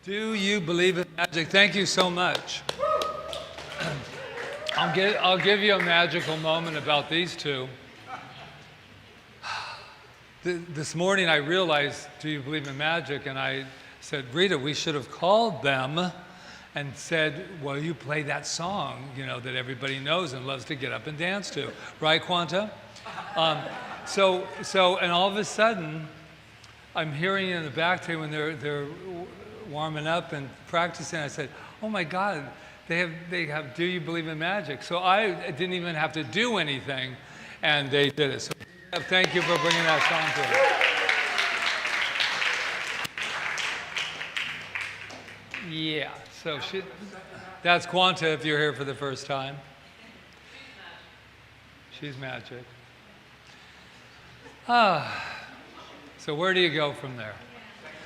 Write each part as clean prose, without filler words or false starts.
Do you believe in magic? Thank you so much. I'll give you a magical moment about these two. This morning I realized, do you believe in magic? And I said, Rita, we should have called them and said, well, you play that song, that everybody knows and loves to get up and dance to. Right, Quanta? And all of a sudden, I'm hearing in the back today when they're warming up and practicing, I said, oh my God, they have Do You Believe in Magic? So I didn't even have to do anything, and they did it. So thank you for bringing that song to us. Yeah, so that's Quanta if you're here for the first time. She's magic. So where do you go from there?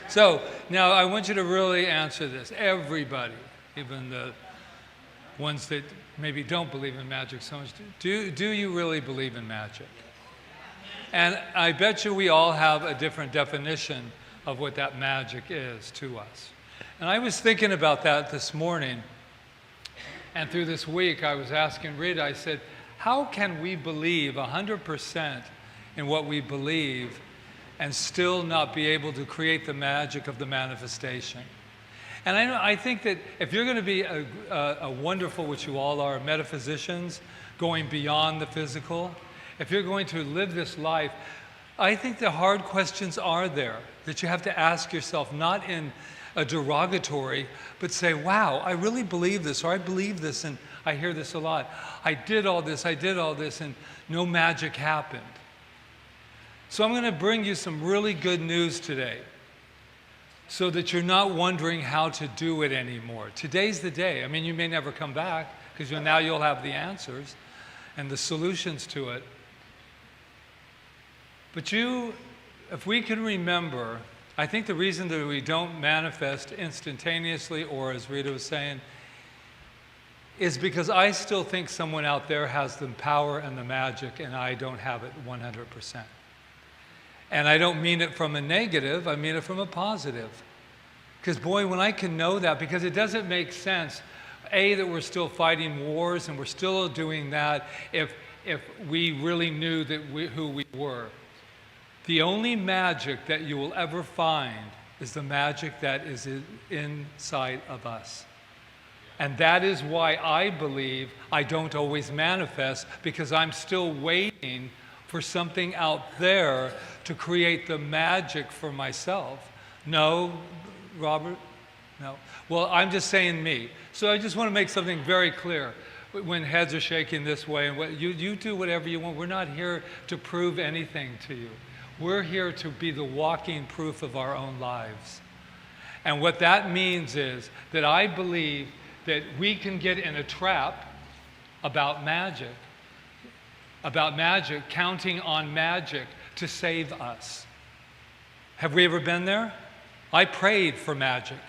So now I want you to really answer this. Everybody, even the ones that maybe don't believe in magic so much, do you really believe in magic? And I bet you we all have a different definition of what that magic is to us. And I was thinking about that this morning. And through this week, I was asking Rita, I said, how can we believe 100% in what we believe and still not be able to create the magic of the manifestation? And I think that if you're going to be a wonderful, which you all are, metaphysicians, going beyond the physical, if you're going to live this life, I think the hard questions are there that you have to ask yourself, not in a derogatory, but say, wow, I really believe this, or I believe this, and I hear this a lot. I did all this, and no magic happened. So I'm going to bring you some really good news today so that you're not wondering how to do it anymore. Today's the day. I mean, you may never come back because now you'll have the answers and the solutions to it. But if we can remember, I think the reason that we don't manifest instantaneously, or as Rita was saying, is because I still think someone out there has the power and the magic, and I don't have it 100%. And I don't mean it from a negative, I mean it from a positive. Because boy, when I can know that, because it doesn't make sense, A, that we're still fighting wars and we're still doing that if we really knew who we were. The only magic that you will ever find is the magic that is inside of us. And that is why I believe I don't always manifest, because I'm still waiting for something out there to create the magic for myself. No, Robert? No. Well, I'm just saying me. So I just want to make something very clear. When heads are shaking this way, and you do whatever you want. We're not here to prove anything to you. We're here to be the walking proof of our own lives. And what that means is that I believe that we can get in a trap about magic, counting on magic to save us. Have we ever been there? I prayed for magic.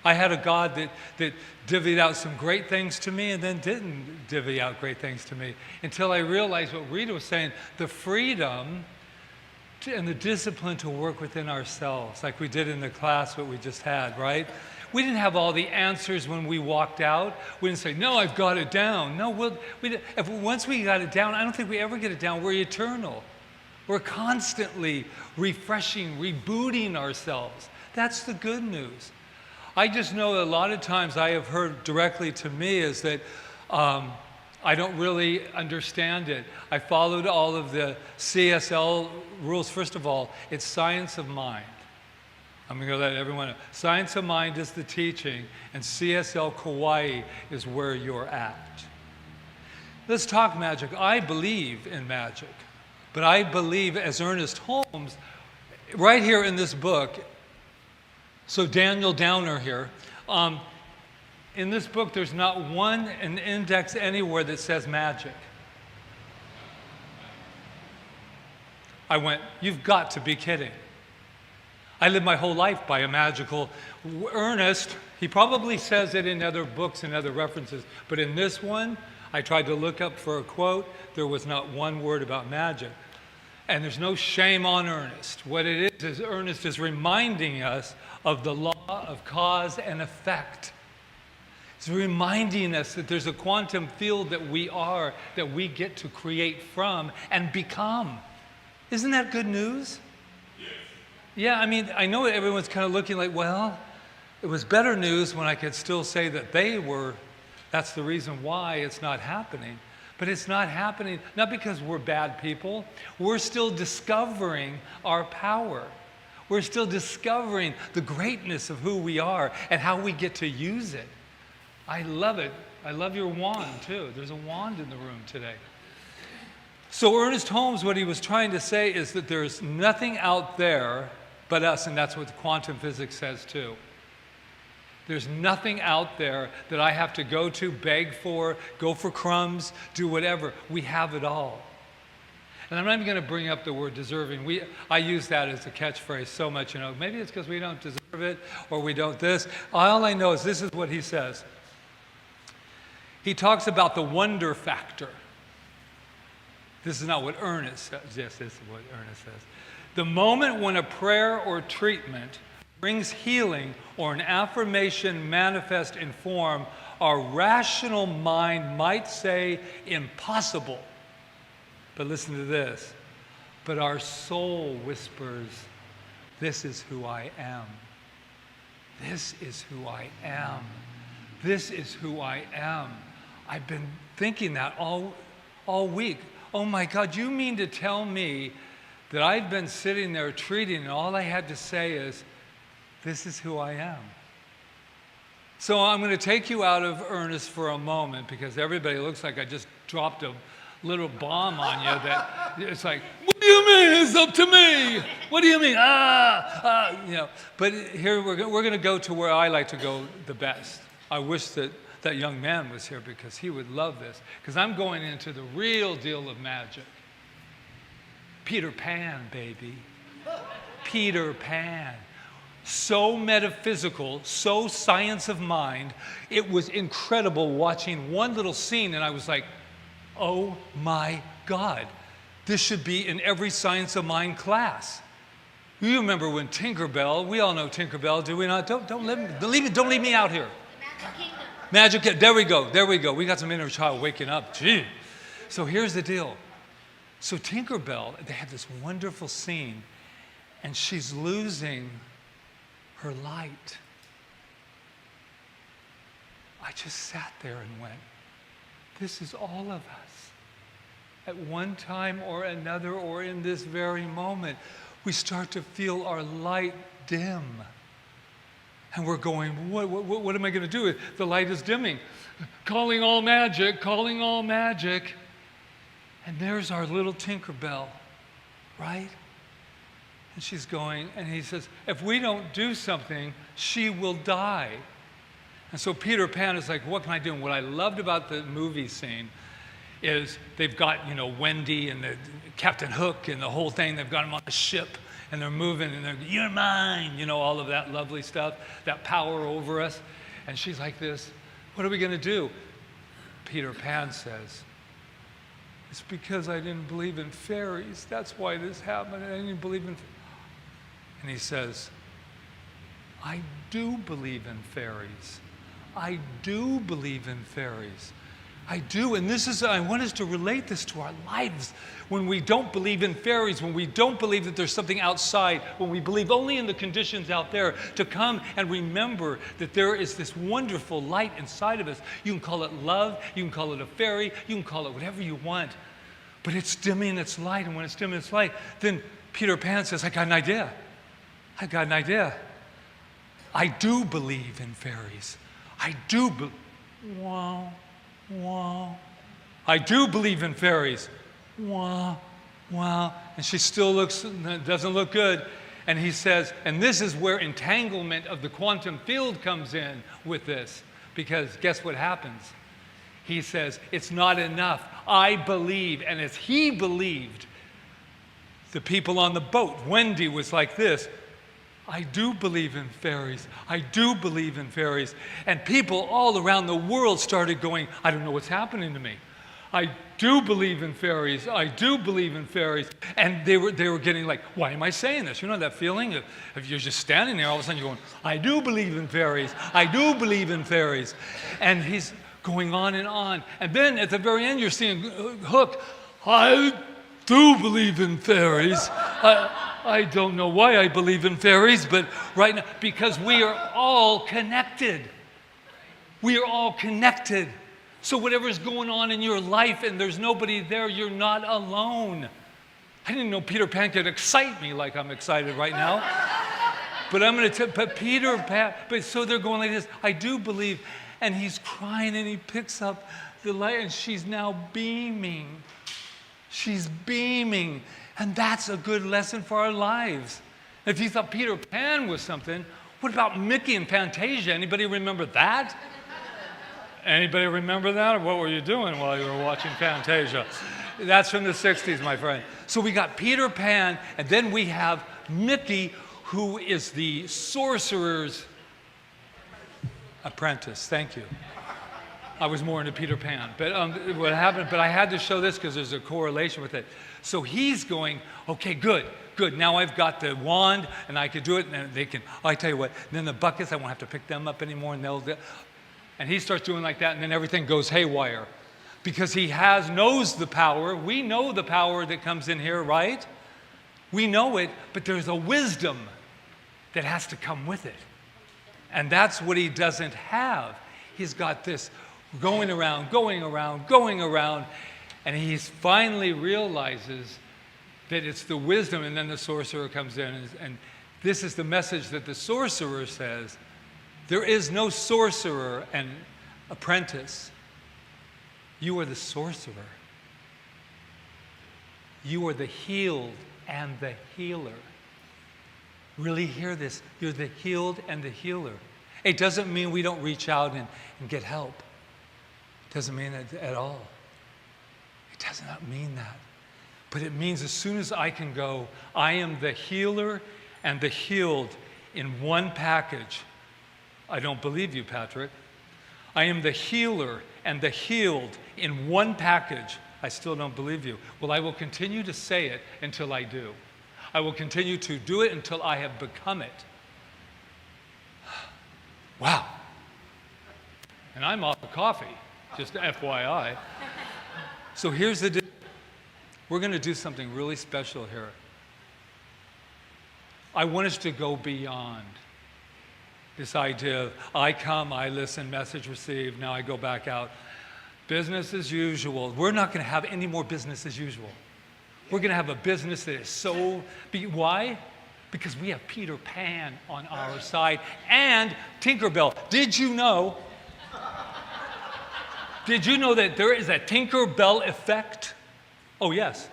I had a God that divvied out some great things to me and then didn't divvy out great things to me, until I realized what Rita was saying, the freedom and the discipline to work within ourselves, like we did in the class what we just had, right? We didn't have all the answers when we walked out. We didn't say, no, I've got it down. No, once we got it down, I don't think we ever get it down. We're eternal. We're constantly refreshing, rebooting ourselves. That's the good news. I just know that a lot of times I have heard directly to me is that I don't really understand it. I followed all of the CSL rules. First of all, it's science of mind. I'm going to let everyone know. Science of mind is the teaching, and CSL Kaua'i is where you're at. Let's talk magic. I believe in magic, but I believe, as Ernest Holmes, right here in this book, so Daniel Downer here, in this book there's not an index anywhere that says magic. I went, you've got to be kidding. I lived my whole life by a magical. Ernest, he probably says it in other books and other references, but in this one, I tried to look up for a quote. There was not one word about magic. And there's no shame on Ernest. What it is Ernest is reminding us of the law of cause and effect. It's reminding us that there's a quantum field that we are, that we get to create from and become. Isn't that good news? Yeah, I mean, I know everyone's kind of looking like, well, it was better news when I could still say that that's the reason why it's not happening. But it's not happening, not because we're bad people. We're still discovering our power. We're still discovering the greatness of who we are and how we get to use it. I love it. I love your wand, too. There's a wand in the room today. So Ernest Holmes, what he was trying to say is that there's nothing out there but us, and that's what quantum physics says, too. There's nothing out there that I have to go to, beg for, go for crumbs, do whatever. We have it all. And I'm not even going to bring up the word deserving. I use that as a catchphrase so much, Maybe it's because we don't deserve it or we don't this. All I know is this is what he says. He talks about the wonder factor. This is not what Ernest says. Yes, this is what Ernest says. The moment when a prayer or treatment brings healing or an affirmation manifest in form, our rational mind might say impossible. But listen to this. But our soul whispers, this is who I am. This is who I am. This is who I am. I've been thinking that all week. Oh my God, you mean to tell me that I've been sitting there treating and all I had to say is, this is who I am. So I'm going to take you out of Ernest for a moment because everybody looks like I just dropped a little bomb on you that it's like, what do you mean it's up to me? What do you mean? But here we're going to go to where I like to go the best. I wish that young man was here because he would love this. Because I'm going into the real deal of magic. Peter Pan, baby. Peter Pan. So metaphysical, so science of mind. It was incredible watching one little scene and I was like, oh my God, this should be in every science of mind class. You remember when Tinkerbell, we all know Tinkerbell, do we not? Don't leave me out here. Magic Kingdom. There we go. We got some inner child waking up. Gee. So here's the deal. So Tinkerbell, they have this wonderful scene and she's losing her light. I just sat there and went, this is all of us. At one time or another, or in this very moment, we start to feel our light dim. And we're going, what am I going to do? The light is dimming. Calling all magic. And there's our little Tinkerbell, right? And she's going, and he says, if we don't do something, she will die. And so Peter Pan is like, what can I do? And what I loved about the movie scene is they've got, Wendy and the Captain Hook and the whole thing. They've got them on a ship, and they're moving, and they're, you're mine, all of that lovely stuff, that power over us. And she's like this, what are we going to do? Peter Pan says, it's because I didn't believe in fairies. That's why this happened. I didn't believe in. And he says, I do believe in fairies. I do believe in fairies. I do. And I want us to relate this to our lives. When we don't believe in fairies, when we don't believe that there's something outside, when we believe only in the conditions out there, to come and remember that there is this wonderful light inside of us. You can call it love, you can call it a fairy, you can call it whatever you want. But it's dimming its light, and when it's dimming its light, then Peter Pan says, I got an idea. I do believe in fairies. I do believe in fairies. Wow. And she still doesn't look good. And he says, and this is where entanglement of the quantum field comes in with this. Because guess what happens? He says, it's not enough. I believe. And as he believed, the people on the boat, Wendy was like this, I do believe in fairies. I do believe in fairies. And people all around the world started going, I don't know what's happening to me. I do believe in fairies. I do believe in fairies. And they were getting like, why am I saying this? You know that feeling? If you're just standing there, all of a sudden you're going, I do believe in fairies. I do believe in fairies. And he's going on and on. And then at the very end, you're seeing Hook, I do believe in fairies. I don't know why I believe in fairies, but right now, because we are all connected. We are all connected. So whatever's going on in your life and there's nobody there, you're not alone. I didn't know Peter Pan could excite me like I'm excited right now. But I'm going to but Peter Pan, but so they're going like this, I do believe. And he's crying and he picks up the light and she's now beaming. She's beaming. And that's a good lesson for our lives. If you thought Peter Pan was something, what about Mickey and Fantasia? Anybody remember that? Anybody remember that? Or what were you doing while you were watching Fantasia? That's from the 60s, my friend. So we got Peter Pan, and then we have Mickey, who is the sorcerer's apprentice. Thank you. I was more into Peter Pan. But what happened, but I had to show this because there's a correlation with it. So he's going, okay, good. Now I've got the wand, and I can do it, and they can, I tell you what, then the buckets, I won't have to pick them up anymore, and they'll do. And he starts doing like that, and then everything goes haywire. Because he knows the power. We know the power that comes in here, right? We know it, but there's a wisdom that has to come with it. And that's what he doesn't have. He's got this going around, and he finally realizes that it's the wisdom, and then the sorcerer comes in, and this is the message that the sorcerer says. There is no sorcerer and apprentice. You are the sorcerer. You are the healed and the healer. Really hear this. You're the healed and the healer. It doesn't mean we don't reach out and get help. It doesn't mean it at all. It does not mean that. But it means as soon as I can go, I am the healer and the healed in one package. I don't believe you, Patrick. I am the healer and the healed in one package. I still don't believe you. Well, I will continue to say it until I do. I will continue to do it until I have become it. Wow. And I'm off of coffee, just FYI. So here's the deal. We're going to do something really special here. I want us to go beyond this idea of I come, I listen, message received, now I go back out. Business as usual. We're not going to have any more business as usual. We're going to have a business that is so... Why? Because we have Peter Pan on our side and Tinkerbell. Did you know that there is a Tinkerbell effect? Oh, yes.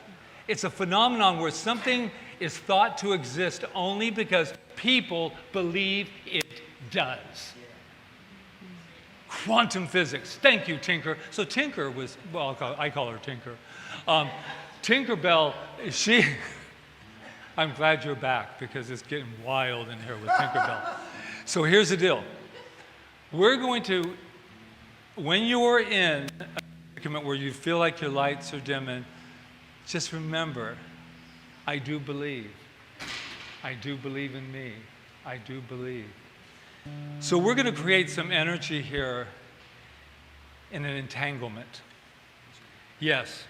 It's a phenomenon where something is thought to exist only because people believe it does. Quantum physics. Thank you, Tinker. So Tinker was, well, I call her Tinker. Tinkerbell, I'm glad you're back because it's getting wild in here with Tinkerbell. So here's the deal. We're going to, when you are in a predicament where you feel like your lights are dimming, just remember, I do believe. I do believe in me. I do believe. So we're going to create some energy here in an entanglement. Yes.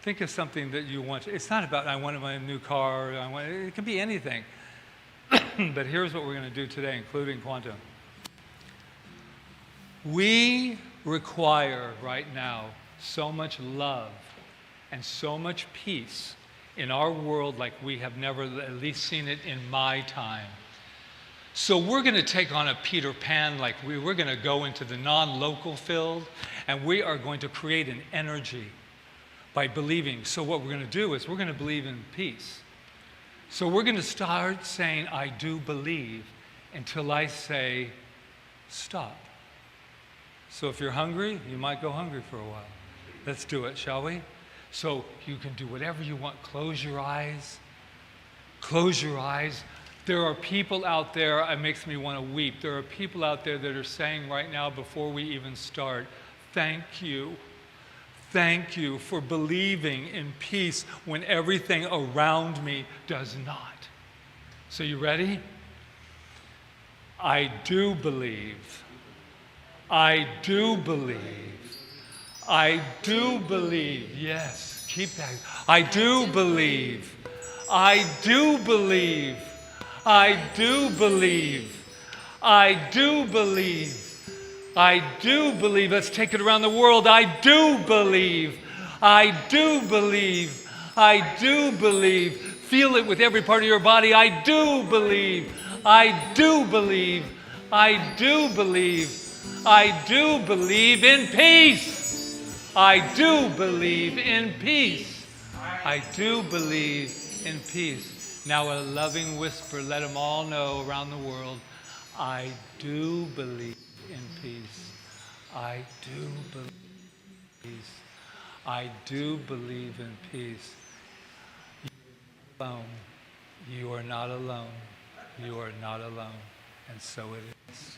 Think of something that you want. It's not about I want my new car. It can be anything. But here's what we're going to do today, including quantum. We require right now so much love and so much peace in our world like we have never at least seen it in my time. So we're going to take on a Peter Pan, like we're going to go into the non-local field, and we are going to create an energy by believing. So what we're going to do is we're going to believe in peace. So we're going to start saying, I do believe, until I say, stop. So if you're hungry, you might go hungry for a while. Let's do it, shall we? So you can do whatever you want. Close your eyes. Close your eyes. There are people out there, it makes me want to weep. There are people out there that are saying right now before we even start, thank you. Thank you for believing in peace when everything around me does not. So you ready? I do believe. I do believe. I do believe. Yes, keep that. I do believe. I do believe. I do believe. I do believe. I do believe. Let's take it around the world. I do believe. I do believe. I do believe. Feel it with every part of your body. I do believe. I do believe. I do believe. I do believe in peace. I do believe in peace. I do believe in peace. Now a loving whisper, let them all know around the world, I do believe in peace. I do believe in peace. I do believe in peace. You are alone. You are not alone. You are not alone. And so it is.